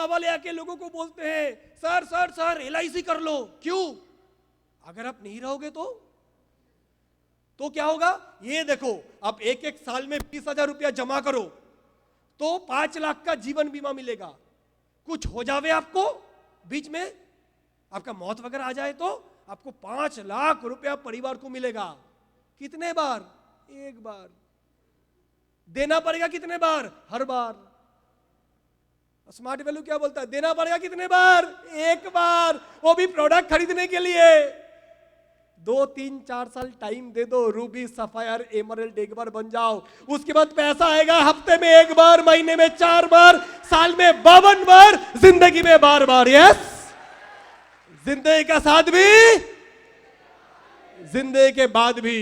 बीमा वाले आके लोगों को बोलते हैं सर सर सर LIC कर लो। क्यों? अगर आप नहीं रहोगे तो क्या होगा? ये देखो, आप एक एक साल में 20,000 रुपया जमा करो तो 5 लाख का जीवन बीमा मिलेगा। कुछ हो जावे आपको बीच में, आपका मौत वगैरह आ जाए तो आपको 5 लाख रुपया परिवार को मिलेगा। कितने बार? एक बार। देना पड़ेगा कितने बार? हर बार। स्मार्ट वैल्यू क्या बोलता है? देना पड़ेगा कितने बार? एक बार, वो भी प्रोडक्ट खरीदने के लिए। 2, 3, 4 साल टाइम दे दो, रूबी, सफायर, एमरल्ड एक बार बन जाओ। उसके बाद पैसा आएगा हफ्ते में 1 बार, महीने में 4 बार, साल में 52 बार, जिंदगी में बार बार। यस, जिंदगी का साथ भी, जिंदगी के बाद भी।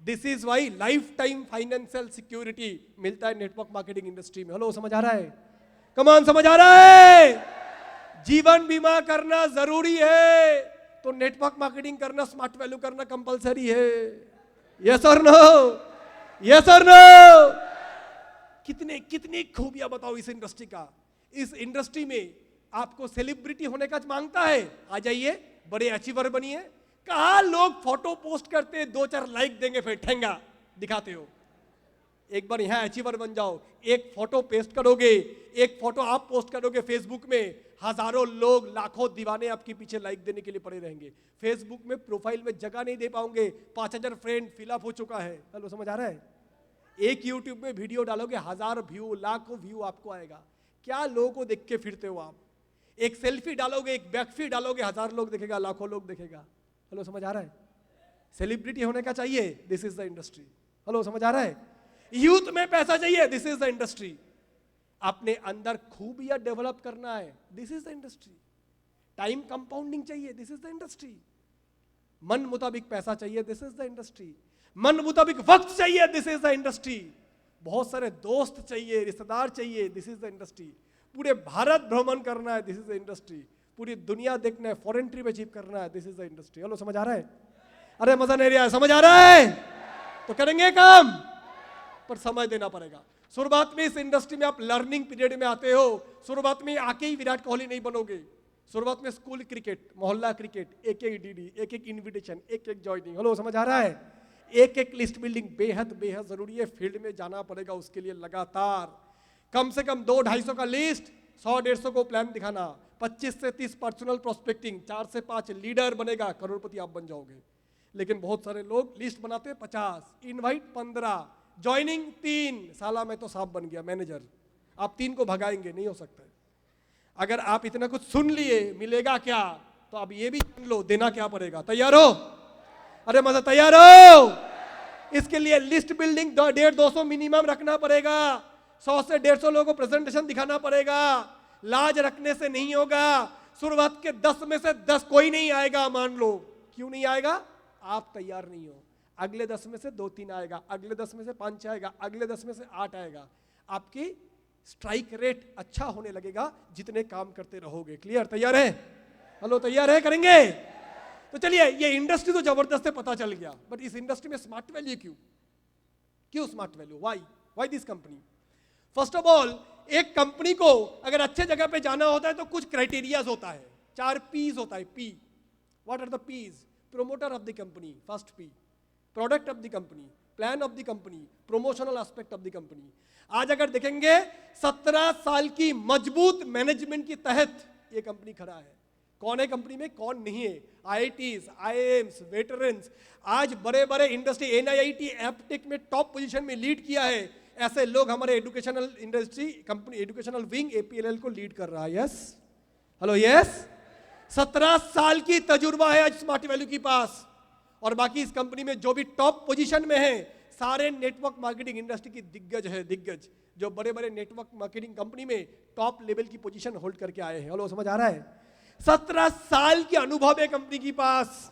This is why life time financial security मिलता है नेटवर्क मार्केटिंग इंडस्ट्री में। हेलो, समझ आ रहा है? कमान, समझ आ रहा है? जीवन बीमा करना जरूरी है तो नेटवर्क मार्केटिंग करना, स्मार्ट वैल्यू करना कंपलसरी है। यस और नो? यस और नो? कितनी खूबियां बताओ इस इंडस्ट्री का। इस इंडस्ट्री में आपको सेलिब्रिटी होने का मांगता है, आ जाइए, बड़े अचीवर बनिए। कहा लोग फोटो पोस्ट करते 2-4 लाइक देंगे, फिर ठेंगा दिखाते हो। एक बार यहां अचीवर बन जाओ, एक फोटो पेस्ट करोगे, एक फोटो आप पोस्ट करोगे फेसबुक में, हजारों लोग, लाखों दीवाने आपके पीछे लाइक देने के लिए पड़े रहेंगे। फेसबुक में प्रोफाइल में जगह नहीं दे पाओगे, 5000 फ्रेंड फिलअप हो चुका है। हेलो, समझ आ रहा है? एक यूट्यूब में वीडियो डालोगे, 1000 व्यू, लाखों व्यू आपको आएगा। क्या लोगों को देख के फिरते हो आप? एक सेल्फी डालोगे, एक बैकफी डालोगे, 1000 लोग देखेगा, लाखों लोग देखेगा। हेलो, समझ आ रहा है? सेलिब्रिटी होने का चाहिए, this is the industry. Hello, समझ आ रहा है? यूथ में पैसा चाहिए, दिस इज द इंडस्ट्री। अपने अंदर खूबियां डेवलप करना है, this is the industry. Time compounding चाहिए, दिस इज द इंडस्ट्री। मन मुताबिक पैसा चाहिए, दिस इज द इंडस्ट्री। मन मुताबिक वक्त चाहिए, दिस इज द इंडस्ट्री। बहुत सारे दोस्त चाहिए, रिश्तेदार चाहिए, दिस इज द इंडस्ट्री। पूरे भारत भ्रमण करना है, दिस इज द इंडस्ट्री। पूरी दुनिया देखना है, फॉरेन ट्रिप अचीव करना है, this is the industry. Hello, समझ आ रहा है? अरे मजा नहीं रहा है? समझ आ रहा है? तो करेंगे काम, पर समय देना पड़ेगा। शुरुआत में इस इंडस्ट्री में आप लर्निंग पीरियड में आते हो। शुरुआत में आके ही विराट कोहली नहीं बनोगे। शुरुआत में स्कूल क्रिकेट, मोहल्ला क्रिकेट, एक एक DD, एक एक इन्विटेशन, एक एक ज्वाइनिंग। हेलो, समझ आ रहा है? एक एक लिस्ट बिल्डिंग बेहद बेहद जरूरी है। फील्ड में जाना पड़ेगा उसके लिए लगातार। कम से कम 200-250 का लिस्ट, 100-150 को प्लान दिखाना, 25 से 30 पर्सनल प्रोस्पेक्टिंग, 4 से 5 लीडर बनेगा, करोड़पति आप बन जाओगे। लेकिन बहुत सारे लोग लिस्ट बनाते हैं 50, इनवाइट 15, ज्वाइनिंग 3, साला मैं तो साहब बन गया मैनेजर। आप 3 को भगाएंगे, नहीं हो सकता है। अगर आप इतना कुछ सुन लिए, मिलेगा क्या, तो अब ये भी सुन लो, देना क्या पड़ेगा। तैयार हो? अरे मजा, तैयार हो? इसके लिए लिस्ट बिल्डिंग 150-200 मिनिमम रखना पड़ेगा। 100 से 150 लोगों को प्रेजेंटेशन दिखाना पड़ेगा। लाज रखने से नहीं होगा। शुरुआत के 10 में से 10 कोई नहीं आएगा, मान लो। क्यों नहीं आएगा? आप तैयार नहीं हो। अगले 10 में से 2-3 आएगा, अगले 10 में से 5 आएगा, अगले 10 में से 8 आएगा। आपकी स्ट्राइक रेट अच्छा होने लगेगा जितने काम करते रहोगे। क्लियर? तैयार है? हेलो, तैयार है? करेंगे? तो चलिए, ये इंडस्ट्री तो जबरदस्त है, पता चल गया। बट इस इंडस्ट्री में स्मार्ट वैल्यू क्यों smart value? Why this company? First of all, एक कंपनी को अगर अच्छे जगह पे जाना होता है तो कुछ क्राइटेरियाज होता है, 4 P's होता है। P, what are the P's? Promoter of the company, first P, product of the company, plan of the company, promotional aspect of the company. आज अगर देखेंगे 17 साल की मजबूत मैनेजमेंट के तहत ये कंपनी खड़ा है। कौन है कंपनी में, कौन नहीं है? IITs, IIMs, veterans. आज बड़े बड़े इंडस्ट्री, NIIT, एप्टेक में टॉप पोजीशन में लीड किया है। ऐसे लोग हमारे educational industry company, educational wing APLL को लीड कर रहा है। Yes, hello, yes. 17 साल की तजुर्बा है आज स्मार्ट वैल्यू के पास। और बाकी इस कंपनी में जो भी टॉप पोजीशन में है, सारे नेटवर्क मार्केटिंग इंडस्ट्री की दिग्गज है, दिग्गज जो बड़े बड़े नेटवर्क मार्केटिंग कंपनी में टॉप लेवल की पोजीशन होल्ड करके आए हैं। हेलो, समझ आ रहा है? 17 साल के अनुभव है कंपनी के पास।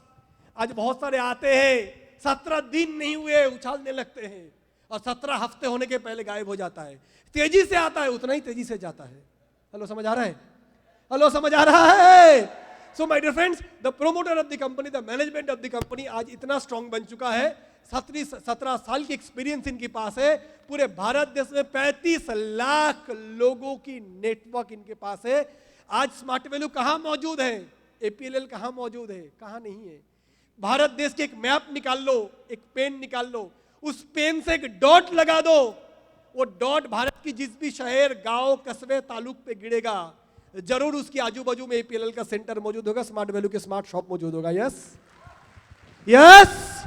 आज बहुत सारे आते हैं, 17 दिन नहीं हुए उछालने लगते हैं, और 17 हफ्ते होने के पहले गायब हो जाता है। तेजी से आता है, उतना ही तेजी से जाता है। हेलो, समझ आ रहा है? हेलो, समझ आ रहा है? So my dear friends, the promoter of the company, the management of the company आज इतना स्ट्रांग बन चुका है 17 साल की एक्सपीरियंस इनके पास है। पूरे भारत देश में 35 लाख लोगों की नेटवर्क इनके पास है। आज स्मार्ट वैल्यू कहां मौजूद है? एपीएलएल कहां मौजूद है? कहां नहीं है? भारत देश के एक मैप निकाल लो, एक पेन निकाल लो, उस पेन से एक डॉट लगा दो, वो डॉट भारत की जिस भी शहर, गांव, कस्बे, तालुक पे गिरेगा, जरूर उसकी आजू बाजू में एपीएलएल का सेंटर मौजूद होगा, स्मार्ट वैल्यू के स्मार्ट शॉप मौजूद होगा। Yes yes.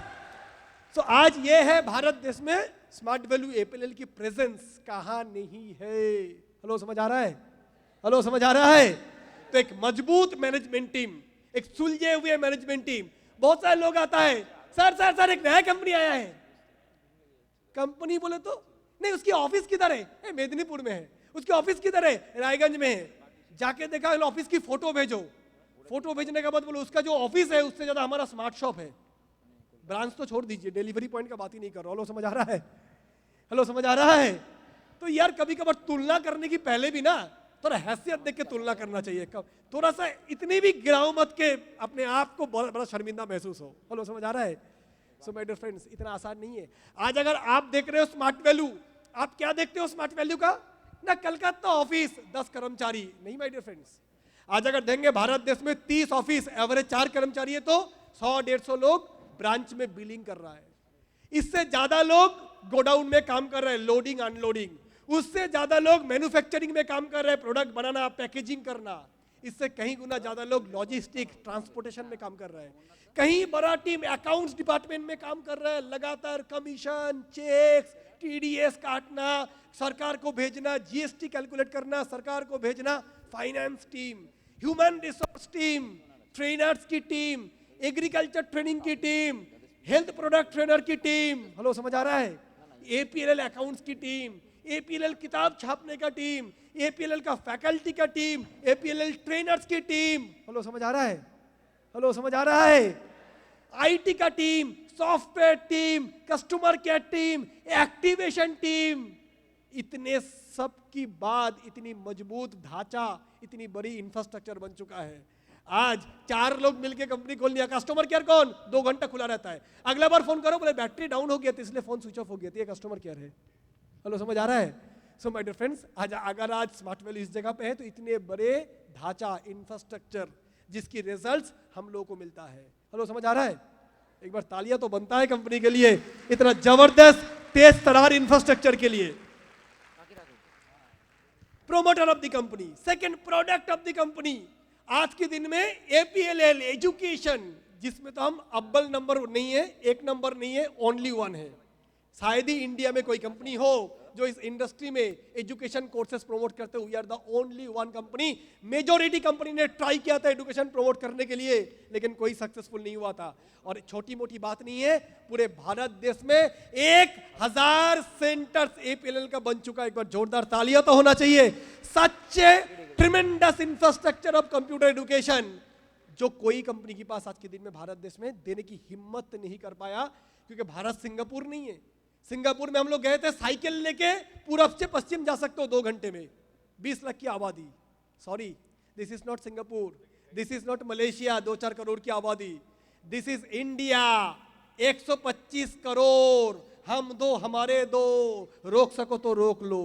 तो आज ये है भारत देश में स्मार्ट वैल्यू एपीएलएल की प्रेजेंस कहां नहीं है। हेलो, समझ आ रहा है? हेलो, समझ आ रहा है? तो एक मजबूत मैनेजमेंट टीम, एक सुलझे हुए मैनेजमेंट टीम। बहुत सारे लोग आता है, सर सर सर एक नया कंपनी आया है। कंपनी बोले तो नहीं, उसकी ऑफिस किधर है? मेदिनीपुर में है। उसकी ऑफिस किधर है? रायगंज में है। जाके देखा, ऑफिस की फोटो भेजो। फोटो भेजने के बाद बोलो उसका जो ऑफिस है उससे ज्यादा हमारा स्मार्ट शॉप है। ब्रांच तो छोड़ दीजिए, डिलीवरी पॉइंट का बात ही नहीं कर रहा। हेलो, समझ आ रहा है? हेलो, समझ आ रहा है? तो यार कभी कभार तुलना करने की पहले भी ना थोड़ा हैसियत देख के तुलना करना चाहिए। थोड़ा सा इतनी भी गिराओ मत के अपने आप को बड़ा शर्मिंदा महसूस हो। हेलो, समझ आ रहा है? सो माय डियर फ्रेंड्स, इतना आसान नहीं है। आज अगर आप देख रहे हो स्मार्ट वैल्यू, आप क्या देखते हो स्मार्ट वैल्यू का? ना कलकत्ता ऑफिस 10 कर्मचारी नहीं माय डियर फ्रेंड्स। आज अगर देंगे भारत देश में 30 ऑफिस, एवरेज 4 कर्मचारी है, तो 100-150 लोग ब्रांच में बिलिंग कर रहा है। इससे ज्यादा लोग गोडाउन में काम कर रहे हैं, लोडिंग अनलोडिंग। उससे ज्यादा लोग मैन्युफैक्चरिंग में काम कर रहे हैं, प्रोडक्ट बनाना, पैकेजिंग करना। इससे कहीं गुना ज्यादा लोग लॉजिस्टिक, ट्रांसपोर्टेशन में काम कर रहे हैं। कहीं बड़ा टीम अकाउंट्स डिपार्टमेंट में काम कर रहा है, लगातार कमीशन, चेक्स, टीडीएस काटना, सरकार को भेजना, जीएसटी कैलकुलेट करना, सरकार को भेजना। Finance team, human resource team, trainers की टीम, एग्रीकल्चर ट्रेनिंग की टीम, हेल्थ प्रोडक्ट ट्रेनर की टीम। हेलो, समझ आ रहा है? एपीएलएल अकाउंट्स की टीम, एपीएलएल किताब छापने का टीम, एपीएलएल का फैकल्टी का टीम, एपीएलएल ट्रेनर्स की टीम। हेलो, समझ आ रहा है? हेलो, समझ आ रहा है? आईटी का team, software team, customer care team, activation team. इतने सब की बाद इतनी मजबूत ढांचा, इतनी बड़ी इंफ्रास्ट्रक्चर बन चुका है। आज 4 लोग मिलकर कंपनी खोल लिया। कस्टमर केयर कौन? 2 घंटा खुला रहता है। अगला बार फोन करो, बोले बैटरी डाउन हो गया तो इसलिए फोन स्विच ऑफ हो गया, तो ये कस्टमर केयर है। हेलो, समझ आ रहा है? सो माय डियर फ्रेंड्स, आज अगर आज स्मार्ट वैल्यू इस जगह पे है तो इतने बड़े ढांचा, इंफ्रास्ट्रक्चर, जिसकी रिजल्ट्स हम लोगों को मिलता है। हेलो, समझ आ रहा है? एक बार तालियां तो बनता है कंपनी के लिए, इतना जबरदस्त तेज तरार इंफ्रास्ट्रक्चर के लिए। Promoter of the company, second product of the company. आज के दिन में एपीएलएल एजुकेशन, जिसमें तो हम अव्वल नंबर नहीं है, 1 नंबर नहीं है, ओनली 1 है। शायद ही इंडिया में कोई कंपनी हो जो इस इंडस्ट्री में एजुकेशन कोर्सेस प्रमोट करते हुए, we are the only 1 company. Majority company ने ट्राई किया था एजुकेशन प्रमोट करने के लिए, लेकिन कोई सक्सेसफुल नहीं हुआ था। और छोटी मोटी बात नहीं है, पूरे भारत देश में 1000 सेंटर्स एपीएलएल का बन चुका है। एक बार जोरदार तालियां तो होना चाहिए। सच्चे tremendous infrastructure of computer education, जो कोई कंपनी के पास आज के दिन में भारत देश में देने की हिम्मत नहीं कर पाया, क्योंकि भारत सिंगापुर नहीं है। सिंगापुर में हम लोग गए थे, साइकिल लेके पूरब से पश्चिम जा सकते हो 2 घंटे में, 20 लाख की आबादी। Sorry, this is not Singapore, this is not Malaysia 2-4 crore की आबादी, दिस इज इंडिया 125 करोड़। हम 2 हमारे 2, रोक सको तो रोक लो।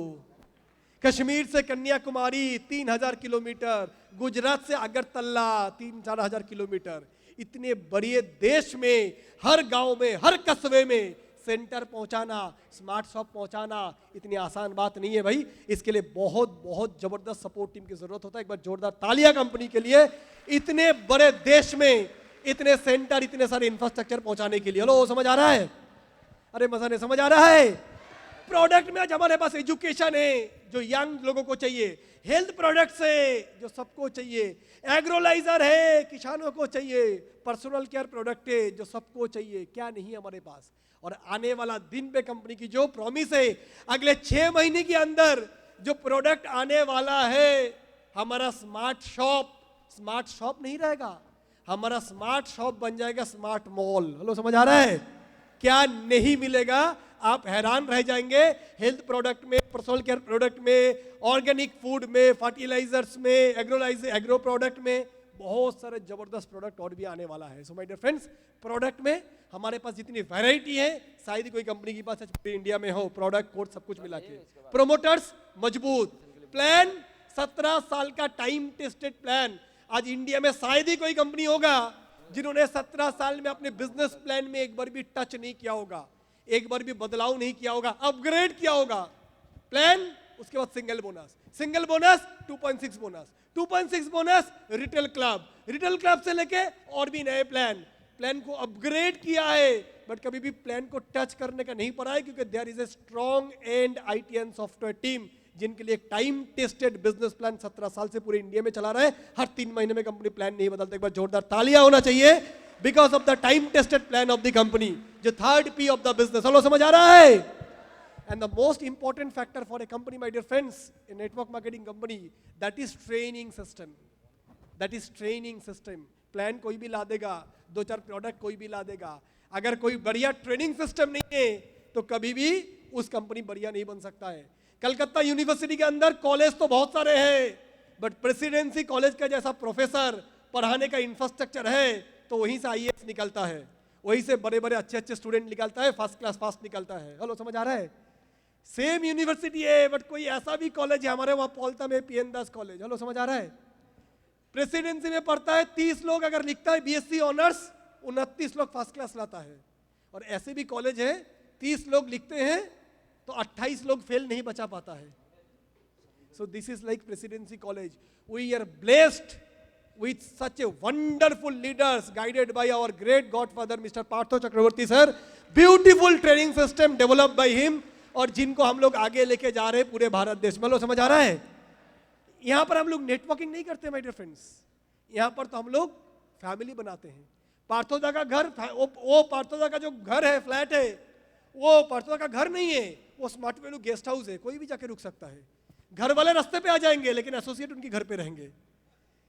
कश्मीर से कन्याकुमारी 3000 किलोमीटर, गुजरात से अगरतला 3-4 हजार किलोमीटर। इतने बड़े देश में हर गांव में, हर कस्बे में सेंटर पहुंचाना, स्मार्ट शॉप पहुंचाना इतनी आसान बात नहीं है भाई। इसके लिए बहुत बहुत जबरदस्त सपोर्ट टीम की जरूरत होता है। एक बार जोरदार तालियां कंपनी के लिए, इतने बड़े देश में इतने सेंटर, इतने सारे इंफ्रास्ट्रक्चर पहुंचाने के लिए। हेलो, समझ आ रहा है? अरे मजा नहीं समझ आ रहा है? प्रोडक्ट में आज हमारे पास एजुकेशन है जो यंग लोगों को चाहिए, हेल्थ प्रोडक्ट्स है जो सबको चाहिए, एग्रोलाइजर है किसानों को चाहिए, पर्सनल केयर प्रोडक्ट है जो सबको चाहिए। क्या नहीं हमारे पास? और आने वाला दिन पे कंपनी की जो प्रॉमिस है, अगले 6 महीने के अंदर जो प्रोडक्ट आने वाला है, हमारा स्मार्ट शॉप नहीं रहेगा, हमारा स्मार्ट शॉप बन जाएगा स्मार्ट मॉल। हेलो, समझ आ रहा है? क्या नहीं मिलेगा? आप हैरान रह जाएंगे। हेल्थ प्रोडक्ट में, पर्सनल केयर प्रोडक्ट में, ऑर्गेनिक फूड में, फर्टिलाइजर्स में, एग्रो प्रोडक्ट में बहुत सारे जबरदस्त प्रोडक्ट और भी आने वाला है। So my dear friends, product में हमारे पास जितनी वैरायटी है शायद ही कोई कंपनी के पास पूरी इंडिया में हो, प्रोडक्ट कोड सब कुछ मिला के। प्रोमोटर्स मजबूत, प्लान 17 साल का टाइम टेस्टेड प्लान। आज इंडिया में शायद ही कोई कंपनी होगा जिन्होंने 17 साल में अपने बिजनेस प्लान में एक बार भी टच नहीं किया होगा, एक बार भी बदलाव नहीं किया होगा, अपग्रेड किया होगा प्लान। उसके बाद single bonus, single bonus 2.6 bonus, 2.6 bonus retail club से लेके और भी नए प्लान को अपग्रेड किया है। बट कभी भी प्लान को टच करने का नहीं पड़ा है, क्योंकि there is a strong and IT and software team जिनके लिए टाइम टेस्टेड बिजनेस प्लान 17 साल से पूरे इंडिया में चला रहा है। हर 3 महीने में कंपनी प्लान नहीं बदलता। एक बार जोरदार तालियां होना चाहिए because of the time tested plan of the company, जो 3rd P of the business. चलो समझ आ रहा है? And the most important factor for a company, my dear friends, a network marketing company, that is training system. That is training system. Plan कोई भी ला देगा, 2-4 product कोई भी ला देगा, अगर कोई बढ़िया ट्रेनिंग सिस्टम नहीं है तो कभी भी उस कंपनी बढ़िया नहीं बन सकता है। कलकत्ता यूनिवर्सिटी के अंदर कॉलेज तो बहुत सारे हैं, बट प्रेसिडेंसी कॉलेज का जैसा प्रोफेसर पढ़ाने का इंफ्रास्ट्रक्चर है तो वहीं से IAS निकलता है, वहीं से बड़े बड़े अच्छे स्टूडेंट निकलता है, फर्स्ट क्लास पास निकलता है। हेलो, समझ आ रहा है? सेम यूनिवर्सिटी है बट कोई ऐसा भी कॉलेज है, हमारे वहां पौलता में PN दास कॉलेज। हेलो, समझ आ रहा है? प्रेसिडेंसी में पढ़ता है 30 लोग, अगर लिखता है BSc ऑनर्स 29 लोग फर्स्ट क्लास लाता है। और ऐसे भी कॉलेज है 30 लोग लिखते हैं तो 28 लोग फेल नहीं बचा पाता है। So this is like Presidency college. We are blessed with such a wonderful leaders guided by our great godfather Mr. Partho Chakraborty sir, beautiful training system developed by him, और जिनको हम लोग आगे लेके जा रहे हैं पूरे भारत देश में। लो, समझ आ रहा है? यहां पर हम लोग नेटवर्किंग नहीं करते माय डियर फ्रेंड्स, यहां पर तो हम लोग फैमिली बनाते हैं। पार्थोदा का घर, वो पार्थोदा का जो घर है, फ्लैट है, वो पार्थोदा का घर नहीं है, वो स्मार्ट वैल्यू गेस्ट हाउस है, कोई भी जाके रुक सकता है। घर वाले रास्ते पे आ जाएंगे लेकिन एसोसिएट उनके घर पे रहेंगे।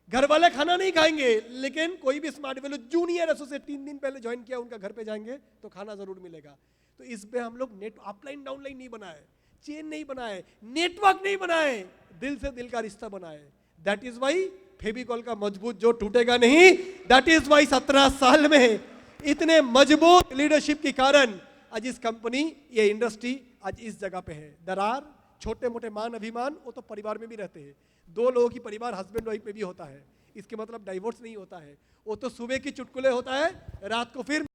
घर वाले खाना नहीं खाएंगे लेकिन कोई भी स्मार्ट वैल्यू जूनियर एसोसिएट 3 दिन पहले ज्वाइन किया उनका घर पे जाएंगे तो खाना जरूर मिलेगा। तो इस पे हम लोग नेट अपलाइन डाउनलाइन नहीं बनाए, चेन नहीं बनाए, नेटवर्क नहीं बनाए, दिल से दिल का रिश्ता बनाए। दैट इज वाई फेविकॉल का मजबूत जो टूटेगा नहीं। दैट इज वाई 17 साल में इतने मजबूत लीडरशिप के कारण आज इस कंपनी, ये इंडस्ट्री आज इस जगह पे है। दरार, छोटे मोटे मान अभिमान वो तो परिवार में भी रहते हैं। 2 लोगों की परिवार हस्बैंड वाइफ में भी होता है, इसके मतलब डाइवोर्स नहीं होता है। वो तो सुबह की चुटकुले होता है, रात को फिर